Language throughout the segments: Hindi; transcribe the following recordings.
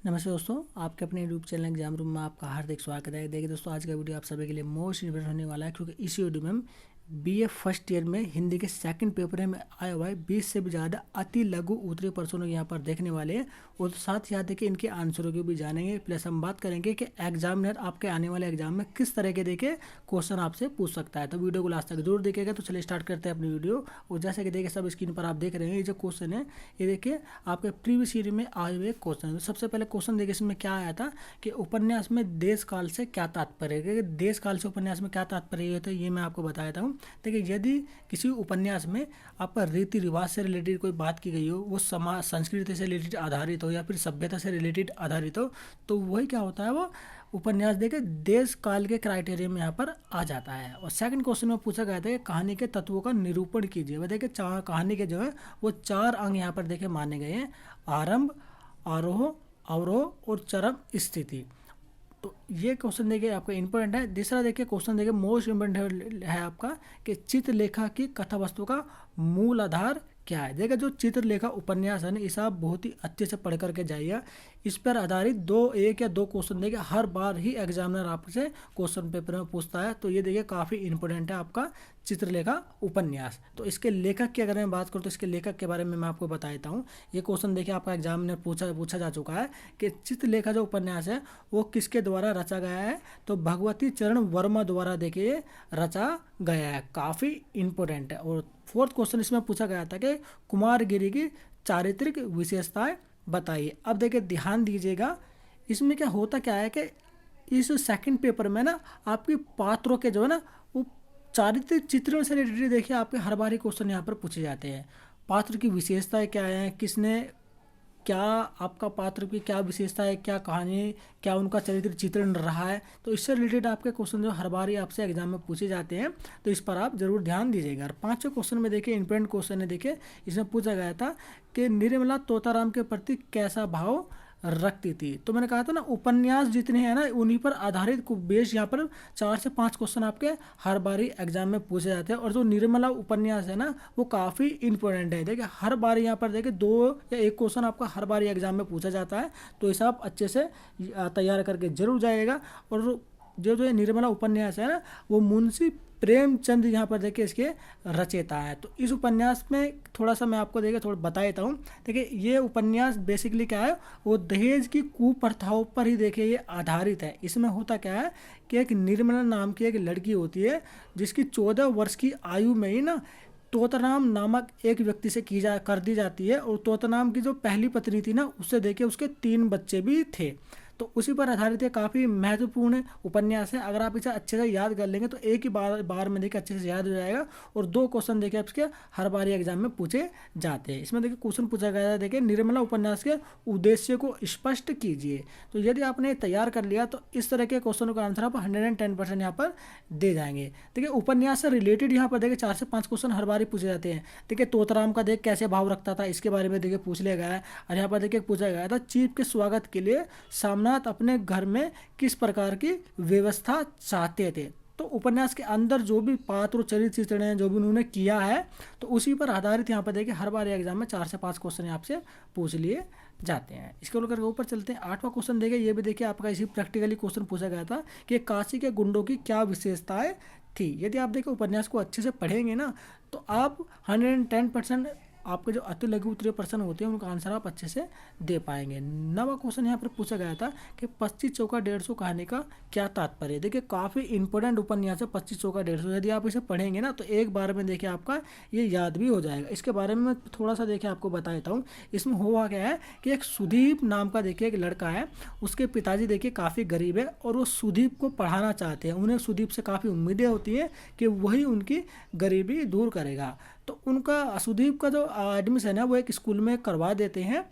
नमस्ते दोस्तों, आपके अपने यूट्यूब चैनल एग्जाम रूम में आपका हार्दिक स्वागत है। देखिए दोस्तों, आज का वीडियो आप सभी के लिए मोस्ट इंपॉर्टेंट होने वाला है, क्योंकि इसी वीडियो में हम बीए फर्स्ट ईयर में हिंदी के सेकंड पेपर में आया हुआ है 20 से भी ज़्यादा अति लघु उत्तरीय प्रश्नों यहाँ पर देखने वाले हैं, और साथ ही साथ देखिए इनके आंसरों को भी जानेंगे। प्लस हम बात करेंगे कि एग्जामिनर आपके आने वाले एग्जाम में किस तरह के देखिए क्वेश्चन आपसे पूछ सकता है। तो वीडियो को लास्ट तक जरूर देखिएगा। तो चलिए स्टार्ट करते हैं अपनी वीडियो। और जैसे कि देखिए सब स्क्रीन पर आप देख रहे हैं, ये जो क्वेश्चन है ये देखिए आपके प्रीवियस ईयर में आए हुए क्वेश्चन। तो सबसे पहले क्वेश्चन देखिए इसमें क्या आया था कि उपन्यास में देश काल से क्या तात्पर्य है। देश काल से उपन्यास में क्या तात्पर्य है, तो ये मैं आपको बताया हूँ। देखिए यदि किसी उपन्यास में आपका रीति रिवाज से रिलेटेड कोई बात की गई हो, वो समाज संस्कृति से रिलेटेड आधारित हो या फिर सभ्यता से रिलेटेड आधारित हो, तो वही क्या होता है, वो उपन्यास देखिए देश काल के क्राइटेरिया में यहाँ पर आ जाता है। और सेकंड क्वेश्चन में पूछा गया था कि कहानी के तत्वों का निरूपण कीजिए। वह देखिए कहानी के जो है वो 4 अंग यहाँ पर देखिए माने गए हैं: आरंभ, आरोह, अवरोह और चरम स्थिति। तो ये क्वेश्चन देखिए आपका इंपॉर्टेंट है। दूसरा देखिए क्वेश्चन देखिए मोस्ट इम्पोर्टेंट है आपका कि चित्रलेखा की कथा वस्तु का मूल आधार क्या है। देखिए जो चित्रलेखा उपन्यास है ना, इसे आप बहुत ही अच्छे से पढ़ करके जाइए। इस पर आधारित एक या दो क्वेश्चन देखिए हर बार ही एग्जामिनर आपसे क्वेश्चन पेपर में पूछता है। तो ये देखिए काफ़ी इंपॉर्टेंट है आपका चित्रलेखा उपन्यास। तो इसके लेखक की अगर मैं बात करूँ तो इसके लेखक के बारे में मैं आपको बता देता हूँ। ये क्वेश्चन देखिए आपका एग्जाम में पूछा जा चुका है कि चित्रलेखा जो उपन्यास है वो किसके द्वारा रचा गया है, तो भगवती चरण वर्मा द्वारा देखिए रचा गया है। काफ़ी इंपॉर्टेंट है। और फोर्थ क्वेश्चन इसमें पूछा गया था कि कुमारगिरी की चारित्रिक विशेषताएं बताइए। अब देखिए ध्यान दीजिएगा, इसमें क्या होता क्या है कि इस सेकंड पेपर में ना आपके पात्रों के जो है ना वो चारित्रिक चित्रण से रिलेटेड देखिए आपके हर बार ही क्वेश्चन यहाँ पर पूछे जाते हैं। पात्र की विशेषताएं क्या है, किसने क्या आपका पात्र की क्या विशेषता है, क्या कहानी, क्या उनका चरित्र चित्रण रहा है, तो इससे रिलेटेड आपके क्वेश्चन जो हर बार ही आपसे एग्जाम में पूछे जाते हैं। तो इस पर आप जरूर ध्यान दीजिएगा। और 5वें क्वेश्चन में देखिए इंपॉर्टेंट क्वेश्चन है, देखिए इसमें पूछा गया था कि निर्मला तोताराम के प्रति कैसा भाव रखती थी। तो मैंने कहा था ना उपन्यास जितने हैं ना उन्हीं पर आधारित बेस यहाँ पर 4 से 5 क्वेश्चन आपके हर बारी एग्जाम में पूछे जाते हैं। और जो निर्मला उपन्यास है ना वो काफ़ी इंपॉर्टेंट है। देखिए हर बार यहाँ पर देखिए 2 या 1 क्वेश्चन आपका हर बारी एग्जाम में पूछा जाता है। तो इसे आप अच्छे से तैयार करके जरूर जाइएगा। और जो निर्मला उपन्यास है ना वो मुंशी प्रेमचंद यहाँ पर देखिए इसके रचयिता है। तो इस उपन्यास में थोड़ा सा मैं आपको देखिए थोड़ा बता देता हूँ। देखिए ये उपन्यास बेसिकली क्या है, वो दहेज की कुप्रथाओं पर ही देखिए ये आधारित है। इसमें होता क्या है कि एक निर्मला नाम की एक लड़की होती है जिसकी 14 वर्ष की आयु में ही ना तोतराम नामक एक व्यक्ति से कर दी जाती है। और तोतराम की जो पहली पत्नी थी ना उससे देखिए उसके 3 बच्चे भी थे। तो उसी पर आधारित ये काफ़ी महत्वपूर्ण उपन्यास है। अगर आप इसे अच्छे से याद कर लेंगे तो एक ही बार में देखिए अच्छे से याद हो जाएगा। और 2 क्वेश्चन देखिए आपके हर बार एग्जाम में पूछे जाते हैं। इसमें देखिए क्वेश्चन पूछा गया था, देखिए निर्मला उपन्यास के उद्देश्य को स्पष्ट कीजिए। तो यदि आपने तैयार कर लिया तो इस तरह के क्वेश्चनों का आंसर आप 110% यहाँ पर दे जाएंगे। देखिए उपन्यास से रिलेटेड यहाँ पर देखिए 4 से 5 क्वेश्चन हर बार ही पूछे जाते हैं। देखिए तोतराम का देख कैसे भाव रखता था, इसके बारे में देखिए पूछ लिया गया है। और यहाँ पर देखिए पूछा गया था चीफ के स्वागत के लिए सामनाथ अपने घर में किस प्रकार की व्यवस्था चाहते थे। तो उपन्यास के अंदर जो भी पात्र चरित्र चित्रण है जो भी उन्होंने किया है तो उसी पर आधारित यहाँ पर देखिए हर बार एग्जाम में 4 से 5 क्वेश्चन आपसे पूछ लिए जाते हैं। इसके लेकर ऊपर चलते हैं। 8वां क्वेश्चन देखिए, ये भी देखिए आपका इसी प्रैक्टिकली क्वेश्चन पूछा गया था कि काशी के गुंडों की क्या विशेषताएं थी। यदि आप देखिए उपन्यास को अच्छे से पढ़ेंगे ना तो आप 110% आपके जो अति लघु उत्तरीय प्रश्न होते हैं उनका आंसर आप अच्छे से दे पाएंगे। 9वां क्वेश्चन यहाँ पर पूछा गया था कि 25 चौका 150 कहानी का क्या तात्पर्य है। देखिए काफ़ी इंपॉर्टेंट उपन्यास है 25 चौका 150। यदि आप इसे पढ़ेंगे ना तो एक बार में देखिए आपका ये याद भी हो जाएगा। इसके बारे में मैं थोड़ा सा देखिए आपको बता देता हूँ। इसमें हुआ क्या है कि एक सुदीप नाम का देखिए एक लड़का है, उसके पिताजी देखिए काफ़ी गरीब है और वो सुदीप को पढ़ाना चाहते हैं। उन्हें सुदीप से काफ़ी उम्मीदें होती हैं कि वही उनकी गरीबी दूर करेगा। तो उनका सुदीप का जो एडमिशन है वो एक स्कूल में करवा देते हैं।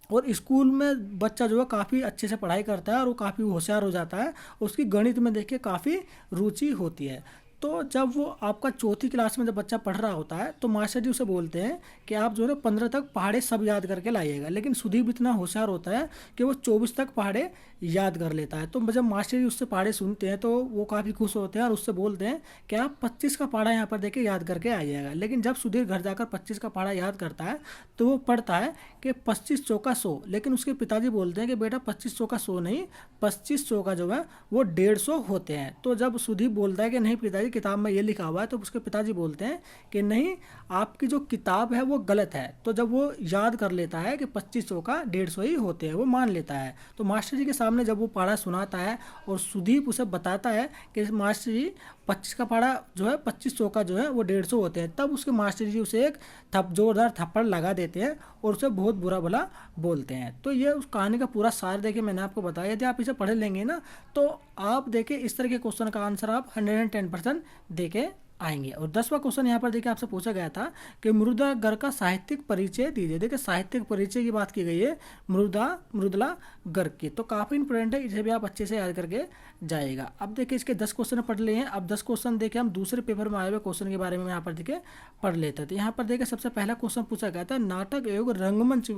और स्कूल में बच्चा जो है काफ़ी अच्छे से पढ़ाई करता है और वो काफ़ी होशियार हो जाता है। उसकी गणित में देखिए काफ़ी रुचि होती है। तो जब वो आपका चौथी क्लास में जब बच्चा पढ़ रहा होता है तो मास्टर जी उसे बोलते हैं कि आप जो है 15 तक पहाड़े सब याद करके लाइएगा, लेकिन सुदीप इतना होशियार होता है कि वो 24 तक पहाड़े याद कर लेता है। तो जब मास्टर जी उससे पहाड़े सुनते हैं तो वो काफ़ी खुश होते हैं और उससे बोलते हैं कि आप 25 का पहाड़ा यहाँ पर देखिए याद करके आइएगा। लेकिन जब सुधीर घर जाकर 25 का पहाड़ा याद करता है तो वो पढ़ता है कि 25 चौका 100, लेकिन उसके पिताजी बोलते हैं कि बेटा 25 चौका 100 नहीं, 25 चौका जो है वो 150 होते हैं। तो जब सुदीप बोलता है कि नहीं पिताजी किताब में ये लिखा हुआ है, तो उसके पिताजी बोलते हैं कि नहीं, आपकी जो किताब है वो गलत है। तो जब वो याद कर लेता है कि 25 चौका 150 ही होते हैं, वो मान लेता है। तो मास्टर जी के सामने जब वो पढ़ा सुनाता है और सुदीप उसे बताता है कि मास्टर जी 25 का पहाड़ा जो है 25 चौका जो है वो 150 होते हैं, तब उसके मास्टर जी उसे एक जोरदार थप्पड़ लगा देते हैं और उसे बहुत बुरा भला बोलते हैं। तो ये उस कहानी का पूरा सार देखिए मैंने आपको बताया। यदि आप इसे पढ़ लेंगे ना तो आप देखिए इस तरह के क्वेश्चन का आंसर आप 110% देके आएंगे। और 10वां क्वेश्चन यहाँ पर देखिए आपसे पूछा गया था कि मृदा गर्ग का साहित्यिक परिचय दीजिए। देखिए साहित्यिक परिचय की बात की गई है मृदुला गर्ग की, तो काफ़ी इंपॉर्टेंट है, इसे भी आप अच्छे से याद करके जाएगा। अब देखिए इसके 10 क्वेश्चन पढ़ लिए हैं। अब 10 क्वेश्चन देखिए हम दूसरे पेपर में आए हुए क्वेश्चन के बारे में यहाँ पर देखिए पढ़ लेते थे। यहाँ पर देखिए सबसे पहला क्वेश्चन पूछा गया था नाटक एवं रंगमंच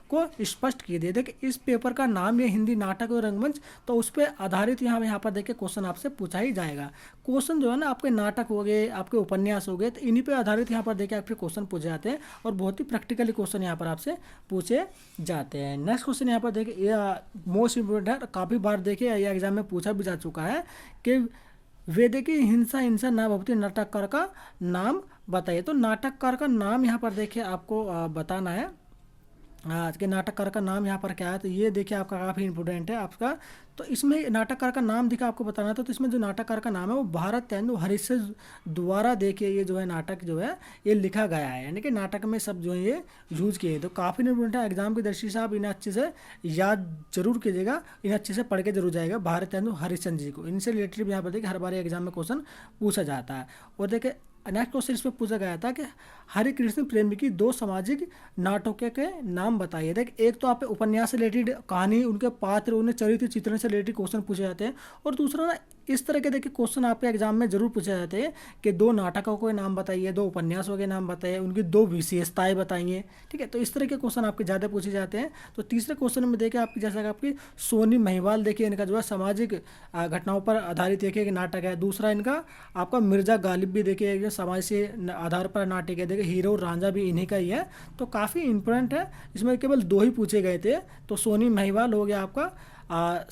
को स्पष्ट किए दिए। देखिए इस पेपर का नाम ये हिंदी नाटक और रंगमंच, तो उस पर आधारित यहाँ पर देखिए क्वेश्चन आपसे पूछा ही जाएगा। क्वेश्चन जो है ना आपके नाटक हो गए, आपके उपन्यास हो गए, तो इन्हीं पे आधारित यहाँ पर देखिए आपके क्वेश्चन पूछे जाते हैं और बहुत ही प्रैक्टिकली क्वेश्चन यहाँ पर आपसे पूछे जाते हैं। नेक्स्ट क्वेश्चन यहाँ पर देखिए ये मोस्ट इम्पोर्टेंट है, काफ़ी बार देखिए ये एग्जाम में पूछा भी जा चुका है कि वेद की हिंसा हिंसा न भवती नाटककार का नाम बताइए। तो नाटककार का नाम यहाँ पर देखिए आपको बताना है। आज के नाटककार का नाम यहाँ पर क्या है, तो ये देखिए आपका काफ़ी इंपॉर्टेंट है आपका। तो इसमें नाटककार का नाम देखिए आपको बताना था, तो इसमें जो नाटककार का नाम है वो भारतेंदु हरिश्चंद्र द्वारा देखिए ये जो है नाटक जो है ये लिखा गया है, यानी कि नाटक में सब जो है ये यूज किए। तो काफ़ी इंपॉर्टेंट है, एग्जाम की दृष्टि से आप इन्हें अच्छे से याद जरूर कीजिएगा, इन्हें अच्छे से पढ़ के जरूर जाएगा। भारतेंदु हरिश्चंद्र जी को, इनसे रिलेटेड भी यहाँ पर देखिए हर बार एग्जाम में क्वेश्चन पूछा जाता है। और देखिए नेक्स्ट क्वेश्चन इसमें पूछा गया था कि हरि कृष्ण प्रेमी की 2 सामाजिक नाटकों के नाम बताइए। देख एक तो आप उपन्यास से रिलेटेड कहानी, उनके पात्र, उन्हें चरित्र चित्रण से रिलेटेड क्वेश्चन पूछे जाते हैं। और दूसरा ना इस तरह के देखिए क्वेश्चन आपके एग्जाम में जरूर पूछे जाते हैं कि 2 नाटकों के नाम बताइए, 2 उपन्यासों के नाम बताइए, उनकी 2 विशेषताएं बताइए। ठीक है, तो इस तरह के क्वेश्चन आपके ज़्यादा पूछे जाते हैं। तो तीसरे क्वेश्चन में देखिए आपकी जैसा कि आपकी सोनी महिवाल देखिए इनका जो है सामाजिक घटनाओं पर आधारित देखिए नाटक है। दूसरा इनका आपका मिर्जा गालिब भी देखिए समाज से आधार पर नाटक है। देखिए हीरो रांझा भी इन्हीं का ही है। तो काफ़ी इंपॉर्टेंट है, इसमें केवल 2 ही पूछे गए थे। तो सोनी महिवाल हो गया आपका,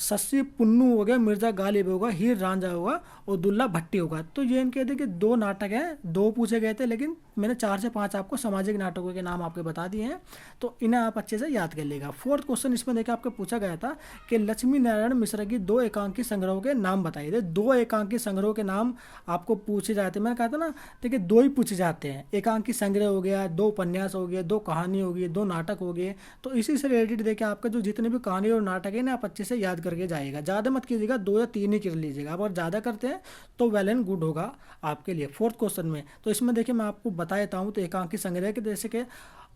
शशि पुन्नू हो गया, मिर्जा गालिब होगा, हीर रांझा होगा और दुल्ला भट्टी होगा। तो ये इनके देखिए 2 नाटक हैं, 2 पूछे गए थे, लेकिन मैंने 4 से 5 आपको सामाजिक नाटकों के नाम आपके बता दिए हैं, तो इन्हें आप अच्छे से याद कर लेगा। 4th क्वेश्चन इसमें देखिए आपको पूछा गया था कि लक्ष्मी नारायण मिश्रा की 2 एकांकी संग्रहों के नाम बताइए। 2 एकांकी संग्रहों के नाम आपको पूछे जाते हैं। मैंने कहा था ना देखिए 2 ही पूछे जाते हैं, एकांकी संग्रह हो गया, 2 उपन्यास हो गए, 2 कहानी हो गई, 2 नाटक हो गए। तो इसी से रिलेटेड देखिए आपके जो जितने भी कहानी और नाटक है ना आप अच्छे से याद करके जाइएगा। ज़्यादा मत कीजिएगा, 2 या 3 ही कर लीजिएगा। अगर ज़्यादा करते हैं तो वेल एंड गुड होगा आपके लिए। 4th क्वेश्चन में तो इसमें देखिए मैं आपको बता देता हूँ। तो एकांकी संग्रह के जैसे कि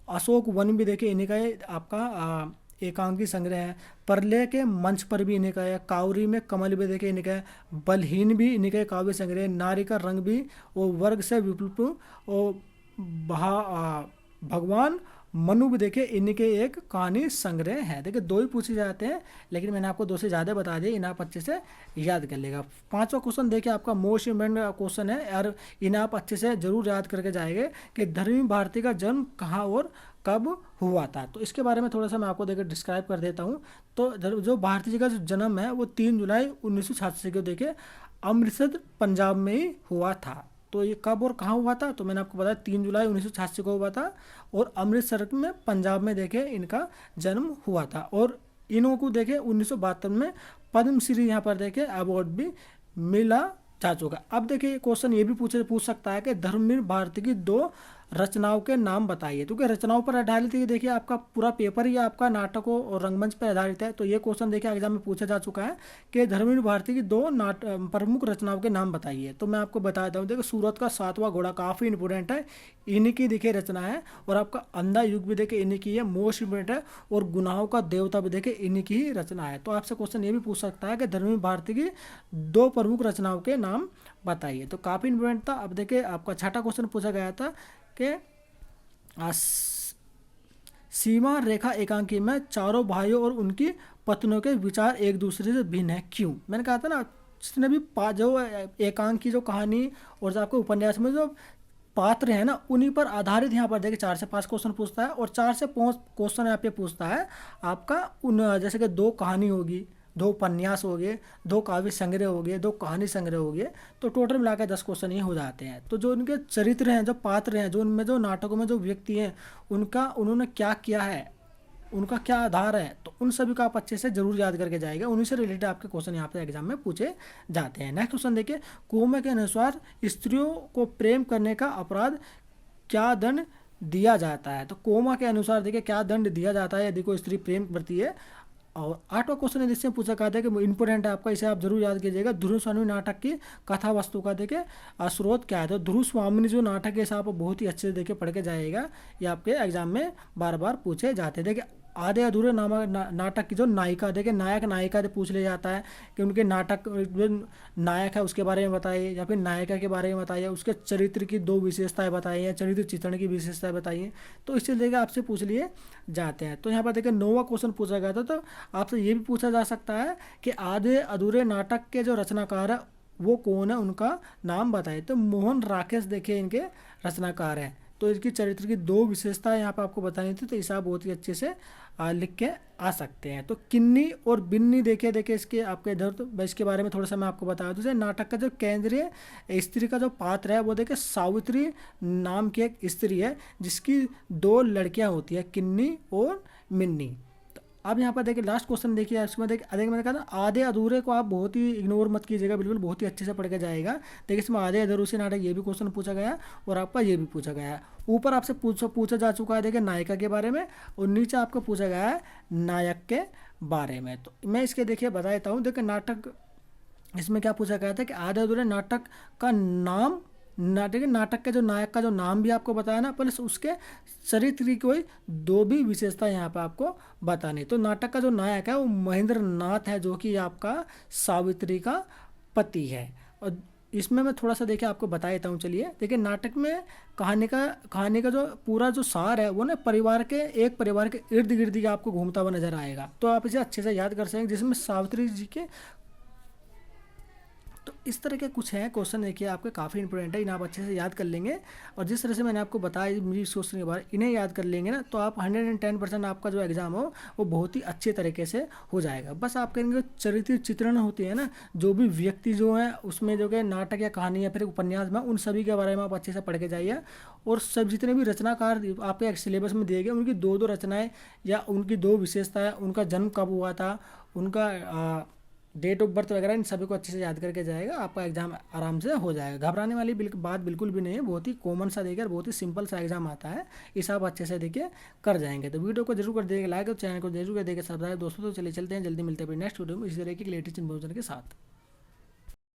अशोक वन भी देखिए इन्हीं का आपका एकांकी संग्रह है। परले के मंच पर भी इन्हीं का है। काउरी में कमल भी देखिए इन्हीं का है। बलहीन भी इन्हीं का काव्य संग्रह है। नारी का रंग भी, और वर्ग से विप्लव और भगवान मनु भी देखिए इन्हीं के एक कहानी संग्रह है। देखिए 2 ही पूछे जाते हैं, लेकिन मैंने आपको 2 से ज़्यादा बता दिए, इन्हें आप अच्छे से याद कर लेगा। 5वां क्वेश्चन देखिए आपका मोस्ट इम्पोर्टेंट क्वेश्चन है और इन्हें आप अच्छे से जरूर याद करके जाएंगे कि धर्मी भारती का जन्म कहाँ और कब हुआ था। तो इसके बारे में थोड़ा सा मैं आपको देखिए डिस्क्राइब कर देता हूँ। तो जो भारती जी का जो जन्म है वो 3 जुलाई 1986 को देखिए अमृतसर पंजाब में ही हुआ था। तो ये कब और कहाँ हुआ था, तो मैंने आपको बताया 3 जुलाई 1986 को हुआ था और अमृतसर में पंजाब में देखे इनका जन्म हुआ था। और इन्हों को देखे 1972 में पद्मश्री यहाँ पर देखे अवार्ड भी मिला जा चुका। अब देखिए क्वेश्चन ये भी पूछ सकता है कि धर्मवीर भारती की 2 रचनाओं के नाम बताइए। क्योंकि रचनाओं पर आधारित है, देखिए आपका पूरा पेपर ही आपका नाटकों और रंगमंच पर आधारित है। तो ये क्वेश्चन देखिए एग्जाम में पूछा जा चुका है कि धर्मवीर भारती की दो प्रमुख रचनाओं के नाम बताइए। तो मैं आपको बताता हूँ, देखो सूरत का सातवां घोड़ा काफ़ी इंपॉर्टेंट है, इन्हीं की देखिए रचना है। और आपका अंधा युग भी देखिए इन्हीं की है, मोस्ट इंपॉर्टेंट है। और गुनाहों का देवता भी देखिए इन्हीं की ही रचना है। तो आपसे क्वेश्चन ये भी पूछ सकता है कि धर्मवीर भारती की दो प्रमुख रचनाओं के नाम बताइए। तो काफ़ी इंपॉर्टेंट था। अब देखिए आपका छठा क्वेश्चन पूछा गया था कि सीमा रेखा एकांकी में चारों भाइयों और उनकी पत्नियों के विचार एक दूसरे से भिन्न है, क्यों? मैंने कहा था ना, जितने भी जो एकांक की जो कहानी और जो आपके उपन्यास में जो पात्र है ना, उन्हीं पर आधारित यहाँ पर देखिए 4 से 5 क्वेश्चन पूछता है। और 4 से 5 क्वेश्चन यहाँ पे पूछता है आपका उन, जैसे कि 2 कहानी होगी, 2 उपन्यास हो गए, 2 काव्य संग्रह हो गए, 2 कहानी संग्रह हो गए। तो टोटल मिलाकर 10 क्वेश्चन ये हो जाते हैं। तो जो उनके चरित्र हैं, जो पात्र हैं, जो उनमें जो नाटकों में जो व्यक्ति हैं, उनका उन्होंने क्या किया है, उनका क्या आधार है, तो उन सभी का आप अच्छे से जरूर याद करके जाएगा। उन्हीं से रिलेटेड आपके क्वेश्चन यहाँ पे एग्जाम में पूछे जाते हैं। नेक्स्ट क्वेश्चन देखिए, कोमा के अनुसार स्त्रियों को प्रेम करने का अपराध क्या दंड दिया जाता है? तो कोमा के अनुसार देखिए क्या दंड दिया जाता है यदि कोई स्त्री प्रेम करती है। और 8वां क्वेश्चन है जिससे पूछा गया था कि इंपॉर्टेंट है आपका, इसे आप जरूर याद कीजिएगा। ध्रुव स्वामी नाटक की कथा वस्तु का देखिए स्रोत क्या है? तो ध्रुव स्वामी जो नाटक है इसे आप बहुत ही अच्छे से देखिए पढ़ के जाइएगा, ये आपके एग्जाम में बार बार पूछे जाते हैं। देखिए आधे अधूरे नाटक की जो नायिका, देखिए नायक नायिका से पूछ लिया जाता है कि उनके नाटक जो नायक है उसके बारे में बताइए, या फिर नायिका के बारे में बताइए, उसके चरित्र की 2 विशेषताएं बताइए, या चरित्र चित्रण की विशेषताएं बताइए। तो इससे लेकर आपसे पूछ लिए जाते हैं। तो यहाँ पर देखिए 9वां क्वेश्चन पूछा गया था। तो आपसे ये भी पूछा जा सकता है कि आधे अधूरे नाटक के जो रचनाकार है वो कौन है, उनका नाम बताइए। तो मोहन राकेश देखिए इनके रचनाकार हैं। तो इसकी चरित्र की 2 विशेषताएं यहाँ पर आपको बतानी थी, तो इसे आप बहुत ही अच्छे से लिख के आ सकते हैं। तो किन्नी और बिन्नी देखिए इसके आपके इधर, तो इसके बारे में थोड़ा सा मैं आपको बता दूँ। जैसे नाटक का जो केंद्रीय स्त्री का जो पात्र है वो देखिए सावित्री नाम की एक स्त्री है, जिसकी 2 लड़कियाँ होती है, किन्नी और मिन्नी। अब यहाँ पर देखिए लास्ट क्वेश्चन देखिए, इसमें देखिए अधिक मैंने कहा था आधे अधूरे को आप बहुत ही इग्नोर मत कीजिएगा, बिल्कुल बहुत ही अच्छे से पढ़ के जाएगा। देखिए इसमें आधे अधूरे नाटक ये भी क्वेश्चन पूछा गया है और आपका ये भी पूछा गया है। ऊपर आपसे पूछा जा चुका है देखिए नायिका के बारे में, और नीचे आपको पूछा गया है नायक के बारे में। तो मैं इसके देखिए बता देता हूँ। देखिए नाटक इसमें क्या पूछा गया था कि आधे अधूरे नाटक का नाम, नाटक के जो नायक का जो नाम भी आपको बताया ना, प्लस उसके चरित्र की कोई 2 भी विशेषता यहाँ पे आपको बतानी। तो नाटक का जो नायक है वो महेंद्र नाथ है, जो कि आपका सावित्री का पति है। और इसमें मैं थोड़ा सा देखिए आपको बता देता हूँ। चलिए देखिए नाटक में कहानी का जो पूरा जो सार है वो ना एक परिवार के इर्द गिर्द ही आपको घूमता हुआ नजर आएगा। तो आप इसे अच्छे से याद कर सकेंगे, जिसमें सावित्री जी के, तो इस तरह के कुछ हैं क्वेश्चन देखिए आपके काफ़ी इंपॉर्टेंट है, इन्हें आप अच्छे से याद कर लेंगे। और जिस तरह से मैंने आपको बताया मुझे इस क्वेश्चन के बारे में, इन्हें याद कर लेंगे ना, तो आप 110% आपका जो एग्जाम हो वो बहुत ही अच्छे तरीके से हो जाएगा। बस आप कहेंगे चरित्र चित्रण होती है ना, जो भी व्यक्ति जो है उसमें जो कि नाटक या कहानी या फिर उपन्यास में, उन सभी के बारे में आप अच्छे से पढ़ के जाइए। और सब जितने भी रचनाकार आपके सिलेबस में दिए गए उनकी 2 रचनाएँ या उनकी 2 विशेषताएँ, उनका जन्म कब हुआ था, उनका डेट ऑफ बर्थ वगैरह, इन सभी को अच्छे से याद करके जाएगा, आपका एग्जाम आराम से हो जाएगा। घबराने वाली बात बिल्कुल भी नहीं है, बहुत ही कॉमन सा देखिए, बहुत ही सिंपल सा एग्जाम आता है, इस आप अच्छे से देखिए कर जाएंगे। तो वीडियो को जरूर कर दीजिएगा लाइक, और चैनल को जरूर कर दीजिएगा सब्सक्राइब। दोस्तों तो चलिए चलते हैं, जल्दी मिलते हैं नेक्स्ट वीडियो में इसी तरह की लेटेस्ट इन्फॉर्मेशन के साथ।